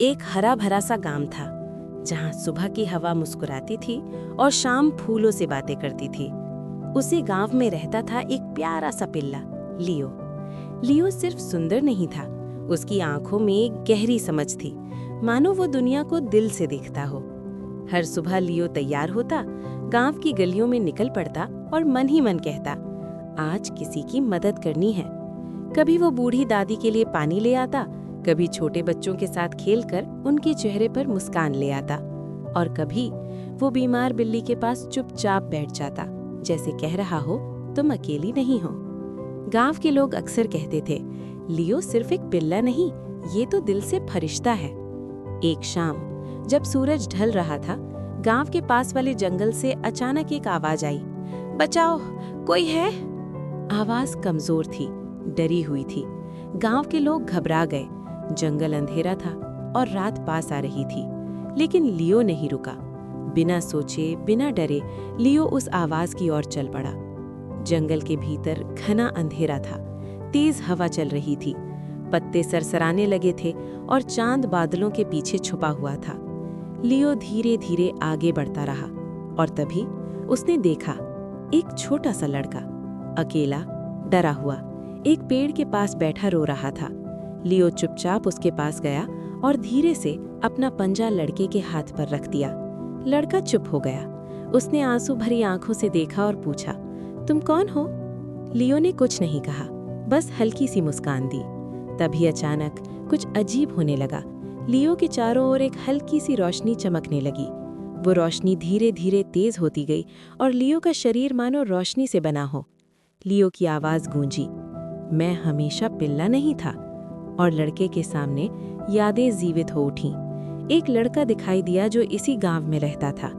एक हरा भरा सा गांव था जहां सुबह की हवा मुस्कुराती थी और शाम फूलों से बातें करती थी। उसी गांव में रहता था एक प्यारा सा पिल्ला, लियो। लियो सिर्फ सुंदर नहीं था, उसकी आंखों में एक गहरी समझ थी, मानो वो दुनिया को दिल से देखता हो। हर सुबह लियो तैयार होता, गांव की गलियों में निकल पड़ता और मन ही मन कहता, आज किसी की मदद करनी है। कभी वो बूढ़ी दादी के लिए पानी ले आता, कभी छोटे बच्चों के साथ खेलकर उनके चेहरे पर मुस्कान ले आता, और कभी वो बीमार बिल्ली के पास चुपचाप बैठ जाता, जैसे कह रहा हो तुम अकेली नहीं हो। गांव के लोग अक्सर कहते थे, लियो सिर्फ एक पिल्ला नहीं, ये तो दिल से फरिश्ता है। एक शाम जब सूरज ढल रहा था, गांव के पास वाले जंगल से अचानक एक आवाज आई, बचाओ, कोई है। आवाज कमजोर थी, डरी हुई थी। गांव के लोग घबरा गए। जंगल अंधेरा था और रात पास आ रही थी, लेकिन लियो नहीं रुका। बिना सोचे, बिना डरे लियो उस आवाज की ओर चल पड़ा। जंगल के भीतर घना अंधेरा था, तेज हवा चल रही थी, पत्ते सरसराने लगे थे और चांद बादलों के पीछे छुपा हुआ था। लियो धीरे धीरे आगे बढ़ता रहा और तभी उसने देखा एक छोटा सा लड़का अकेला, डरा हुआ, एक पेड़ के पास बैठा रो रहा था। लियो चुपचाप उसके पास गया और धीरे से अपना पंजा लड़के के हाथ पर रख दिया। लड़का चुप हो गया। उसने आंसू भरी आंखों से देखा और पूछा, तुम कौन हो? लियो ने कुछ नहीं कहा, बस हल्की सी मुस्कान दी। तभी अचानक कुछ अजीब होने लगा। लियो के चारों ओर एक हल्की सी रोशनी चमकने लगी। वो रोशनी धीरे धीरे तेज होती गई और लियो का शरीर मानो रोशनी से बना हो। लियो की आवाज गूंजी, मैं हमेशा पिल्ला नहीं था। और लड़के के सामने यादें जीवित हो उठीं। एक लड़का दिखाई दिया जो इसी गांव में रहता था,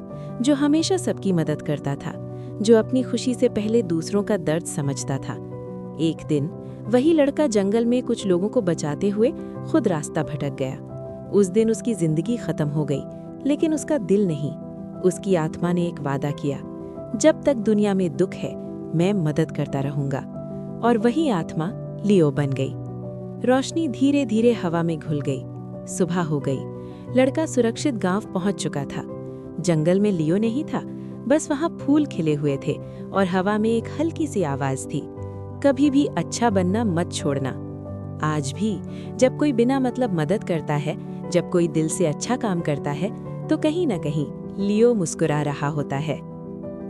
जो हमेशा सबकी मदद करता था, जो अपनी खुशी से पहले दूसरों का दर्द समझता था। एक दिन वही लड़का जंगल में कुछ लोगों को बचाते हुए खुद रास्ता भटक गया। उस दिन उसकी जिंदगी खत्म हो गई, लेकिन उसका दिल नहीं। उसकी आत्मा ने एक वादा किया, जब तक दुनिया में दुख है मैं मदद करता रहूंगा। और वही आत्मा लियो बन गई। रोशनी धीरे धीरे हवा में घुल गई। सुबह हो गई। लड़का सुरक्षित गांव पहुंच चुका था। जंगल में लियो नहीं था, बस वहां फूल खिले हुए थे और हवा में एक हल्की सी आवाज थी, कभी भी अच्छा बनना मत छोड़ना। आज भी जब कोई बिना मतलब मदद करता है, जब कोई दिल से अच्छा काम करता है, तो कहीं ना कहीं लियो मुस्कुरा रहा होता है।